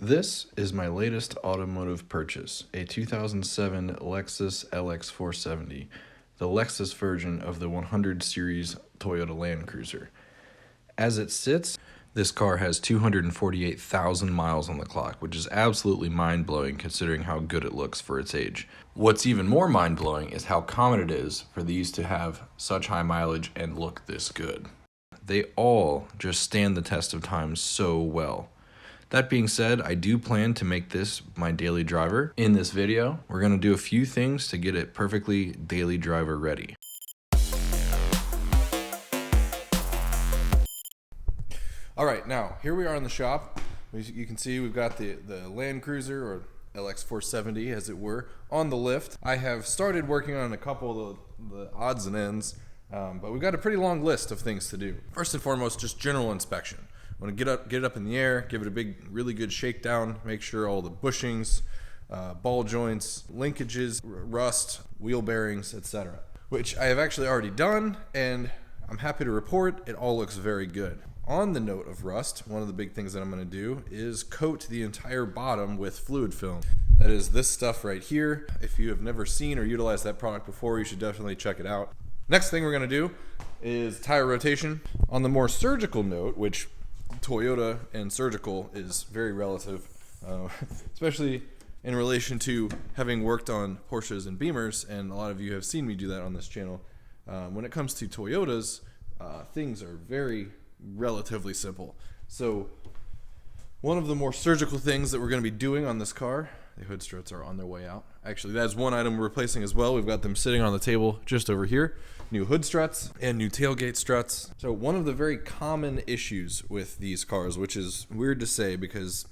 This is my latest automotive purchase, a 2007 Lexus LX470, the Lexus version of the 100 series Toyota Land Cruiser. As it sits, this car has 248,000 miles on the clock, which is absolutely mind-blowing considering how good it looks for its age. What's even more mind-blowing is how common it is for these to have such high mileage and look this good. They all just stand the test of time so well. That being said, I do plan to make this my daily driver. In this video, we're going to do a few things to get it perfectly daily driver ready. All right, now here we are in the shop. You can see we've got the Land Cruiser, or LX470 as it were, on the lift. I have started working on a couple of the odds and ends, but we've got a pretty long list of things to do. First and foremost, just general inspection. I want to get it up in the air, give it a big, really good shakedown, make sure all the bushings, ball joints, linkages, rust, wheel bearings, etc. Which I have actually already done, and I'm happy to report it all looks very good. On the note of rust, one of the big things that I'm going to do is coat the entire bottom with fluid film. That is this stuff right here. If you have never seen or utilized that product before, you should definitely check it out. Next thing we're going to do is tire rotation. On the more surgical note, which Toyota and surgical is very relative, especially in relation to having worked on Porsches and Beamers, and a lot of you have seen me do that on this channel. When it comes to Toyotas, things are very relatively simple. So one of the more surgical things that we're going to be doing on this car, the hood struts are on their way out. Actually, that's one item we're replacing as well. We've got them sitting on the table just over here. New hood struts and new tailgate struts. So one of the very common issues with these cars, which is weird to say because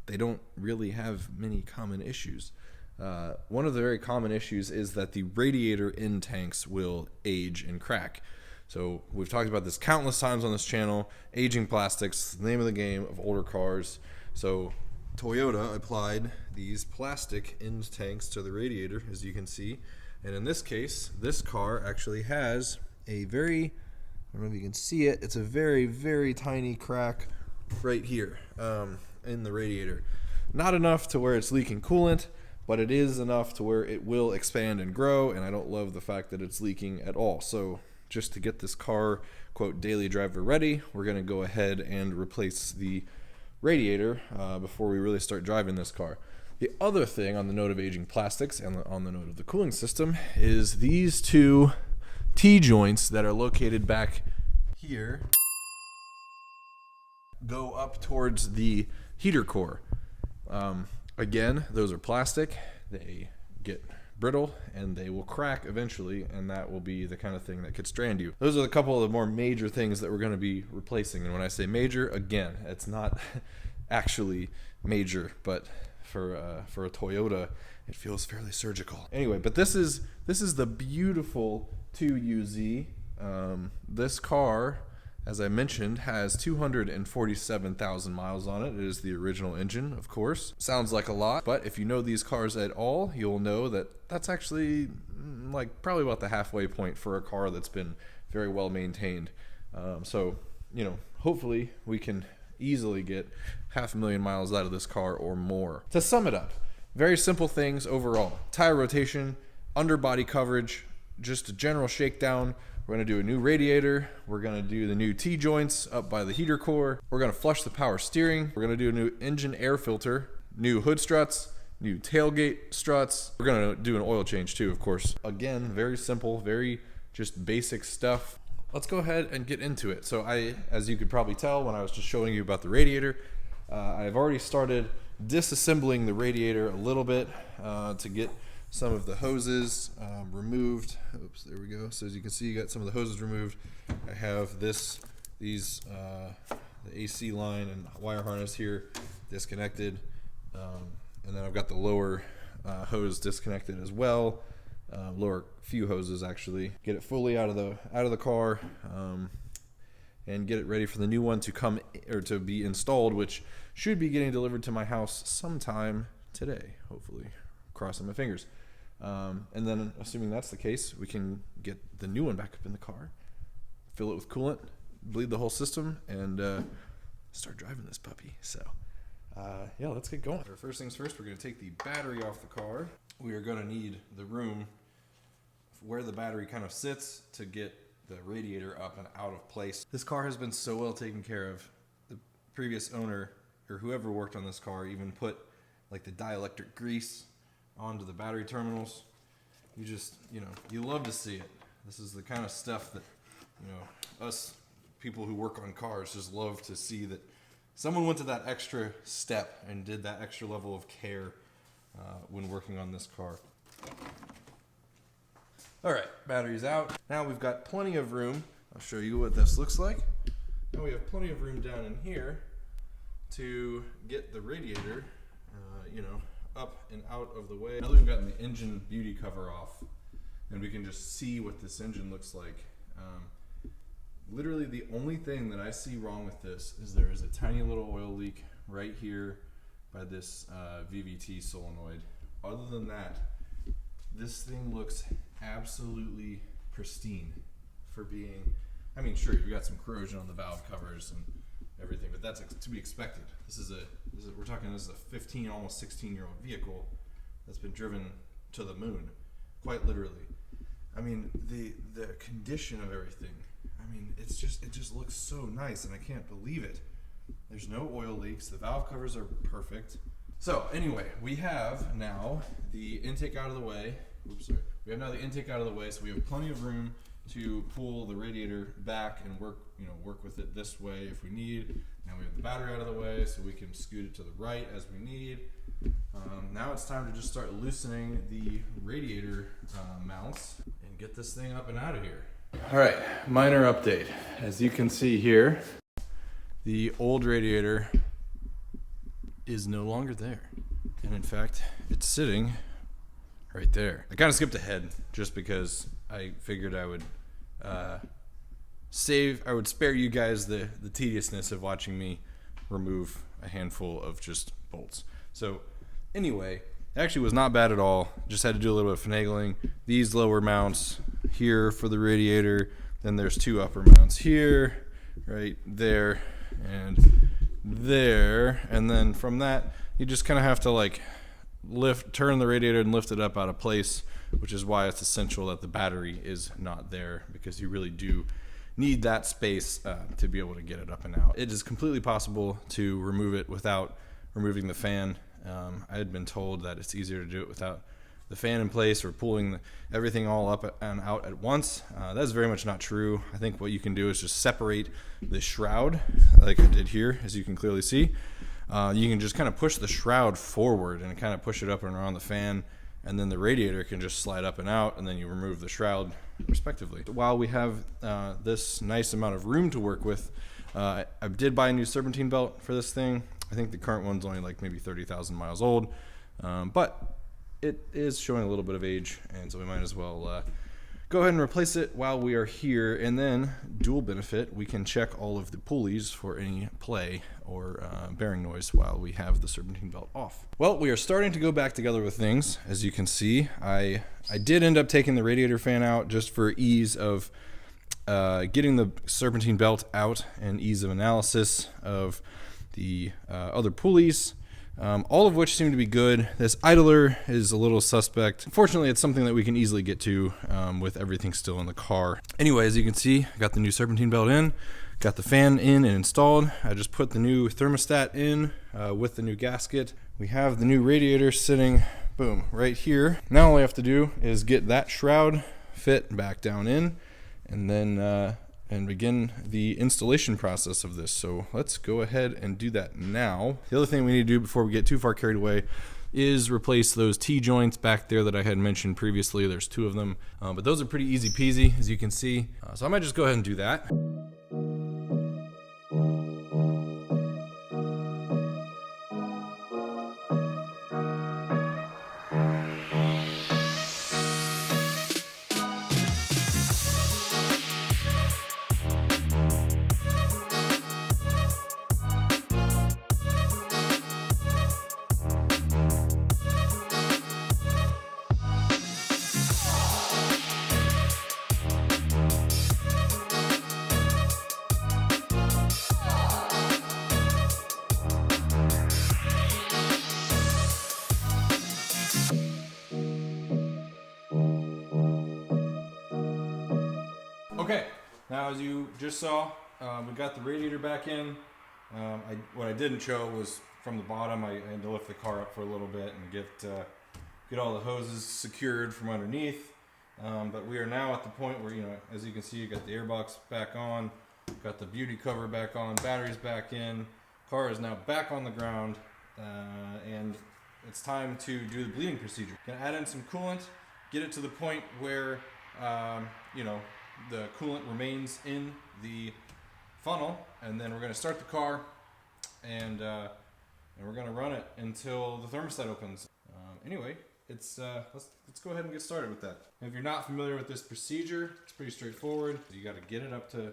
they don't really have many common issues. One of the very common issues is that the radiator end tanks will age and crack. So we've talked about this countless times on this channel. Aging plastics, the name of the game of older cars. So Toyota applied these plastic end tanks to the radiator, as you can see. And in this case, this car actually has a very, I don't know if you can see it, it's a very, very tiny crack right here in the radiator. Not enough to where it's leaking coolant, but it is enough to where it will expand and grow, and I don't love the fact that it's leaking at all. So just to get this car, quote, daily driver ready, we're going to go ahead and replace the radiator before we really start driving this car. The other thing on the note of aging plastics and on the note of the cooling system is these two T-joints that are located back here go up towards the heater core. Again, those are plastic. They get brittle and they will crack eventually, and that will be the kind of thing that could strand you. Those are a couple of the more major things that we're going to be replacing. And when I say major, again, it's not actually major, but for a Toyota, it feels fairly surgical. Anyway, but this is the beautiful 2UZ. This car, as I mentioned, has 247,000 miles on it. It is the original engine, of course. Sounds like a lot, but if you know these cars at all, you'll know that that's actually like probably about the halfway point for a car that's been very well maintained. So, you know, hopefully we can easily get 500,000 miles out of this car or more. To sum it up, very simple things overall. Tire rotation, underbody coverage, just a general shakedown. We're going to do a new radiator. We're going to do the new T-joints up by the heater core. We're going to flush the power steering. We're going to do a new engine air filter, new hood struts, new tailgate struts. We're going to do an oil change too, of course. Again, very simple, very just basic stuff. Let's go ahead and get into it. So as you could probably tell when I was just showing you about the radiator, I've already started disassembling the radiator a little bit to get some of the hoses removed. Oops, there we go. So as you can see, you got some of the hoses removed. I have the AC line and wire harness here disconnected, and then I've got the lower hose disconnected as well. Lower few hoses actually. Get it fully out of the car, and get it ready for the new one to come or to be installed, which should be getting delivered to my house sometime today, hopefully. Crossing my fingers. And then, assuming that's the case, we can get the new one back up in the car, fill it with coolant, bleed the whole system, and start driving this puppy. So yeah, let's get going. First things first, we're going to take the battery off the car. We are going to need the room where the battery kind of sits to get the radiator up and out of place. This car has been so well taken care of. The previous owner, or whoever worked on this car, even put like the dielectric grease onto the battery terminals. You just, you love to see it. This is the kind of stuff that, us people who work on cars just love to see, that someone went to that extra step and did that extra level of care when working on this car. All right, battery's out. Now we've got plenty of room. I'll show you what this looks like. Now we have plenty of room down in here to get the radiator, up and out of the way. Now that we've gotten the engine beauty cover off, and we can just see what this engine looks like. Literally the only thing that I see wrong with this is there is a tiny little oil leak right here by this VVT solenoid. Other than that, this thing looks absolutely pristine for being, sure, you've got some corrosion on the valve covers and everything, but that's to be expected. We're talking, this is a 15, almost 16-year-old vehicle that's been driven to the moon, quite literally. The condition of everything, it just looks so nice, and I can't believe it. There's no oil leaks, the valve covers are perfect. So anyway, we have now the intake out of the way. We have now the intake out of the way, so we have plenty of room to pull the radiator back and work with it this way if we need. Now we have the battery out of the way, so we can scoot it to the right as we need. Now it's time to just start loosening the radiator mounts and get this thing up and out of here. All right, minor update. As you can see here, the old radiator is no longer there. And in fact, it's sitting right there. I kind of skipped ahead just because I figured I would spare you guys the tediousness of watching me remove a handful of just bolts. So anyway, it actually was not bad at all. Just had to do a little bit of finagling. These lower mounts here for the radiator, then there's two upper mounts here, right there, and there, and then from that you just kind of have to turn the radiator and lift it up out of place, which is why it's essential that the battery is not there, because you really do need that space to be able to get it up and out. It is completely possible to remove it without removing the fan. I had been told that it's easier to do it without the fan in place or pulling everything all up and out at once. That's very much not true. I think what you can do is just separate the shroud like I did here, as you can clearly see. You can just kind of push the shroud forward and kind of push it up and around the fan, and then the radiator can just slide up and out, and then you remove the shroud respectively. While we have this nice amount of room to work with, I did buy a new serpentine belt for this thing. I think the current one's only maybe 30,000 miles old, but it is showing a little bit of age, and so we might as well go ahead and replace it while we are here. And then, dual benefit, we can check all of the pulleys for any play or bearing noise while we have the serpentine belt off. Well, we are starting to go back together with things. As you can see, I did end up taking the radiator fan out just for ease of getting the serpentine belt out and ease of analysis of the other pulleys. All of which seem to be good. This idler is a little suspect. Fortunately, it's something that we can easily get to with everything still in the car. Anyway, as you can see, I got the new serpentine belt in, got the fan in and installed. I just put the new thermostat in with the new gasket. We have the new radiator sitting, boom, right here. Now all I have to do is get that shroud fit back down in, and then and begin the installation process of this. So let's go ahead and do that now. The other thing we need to do before we get too far carried away is replace those T-joints back there that I had mentioned previously. There's two of them, but those are pretty easy peasy, as you can see. So I might just go ahead and do that. Okay, now as you just saw, we got the radiator back in. What I didn't show was from the bottom. I had to lift the car up for a little bit and get all the hoses secured from underneath. But we are now at the point where, as you can see, you got the airbox back on, got the beauty cover back on, batteries back in, car is now back on the ground, and it's time to do the bleeding procedure. Gonna add in some coolant, get it to the point where the coolant remains in the funnel, and then we're gonna start the car, and we're gonna run it until the thermostat opens. Anyway, let's go ahead and get started with that. If you're not familiar with this procedure, it's pretty straightforward. You got to get it up to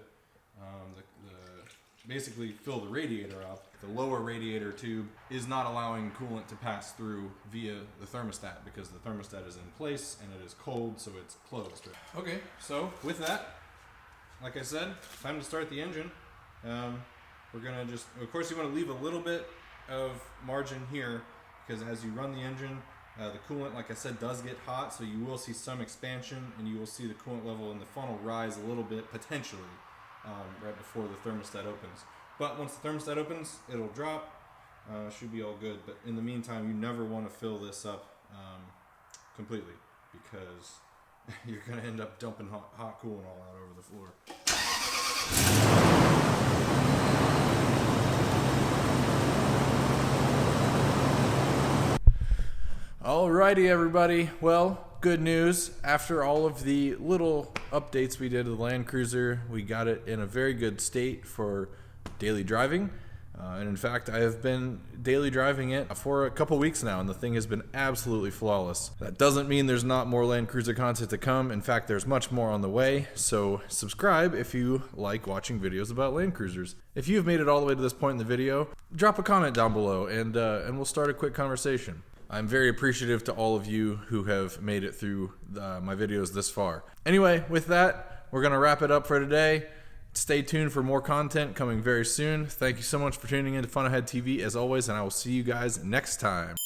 basically fill the radiator up. The lower radiator tube is not allowing coolant to pass through via the thermostat because the thermostat is in place and it is cold, so it's closed. Okay, so with that, like I said, time to start the engine. We're gonna of course you want to leave a little bit of margin here because as you run the engine, the coolant, like I said, does get hot, so you will see some expansion and you will see the coolant level in the funnel rise a little bit, potentially, right before the thermostat opens. But once the thermostat opens, it'll drop. Should be all good. But in the meantime, you never want to fill this up completely because you're going to end up dumping hot coolant all out over the floor. Alrighty, everybody. Well, good news. After all of the little updates we did to the Land Cruiser, we got it in a very good state for daily driving. And in fact, I have been daily driving it for a couple weeks now, and the thing has been absolutely flawless. That doesn't mean there's not more Land Cruiser content to come. In fact, there's much more on the way. So subscribe if you like watching videos about Land Cruisers. If you've made it all the way to this point in the video, drop a comment down below, and we'll start a quick conversation. I'm very appreciative to all of you who have made it through my videos this far. Anyway, with that, we're going to wrap it up for today. Stay tuned for more content coming very soon. Thank you so much for tuning in to FunAhead TV as always, and I will see you guys next time.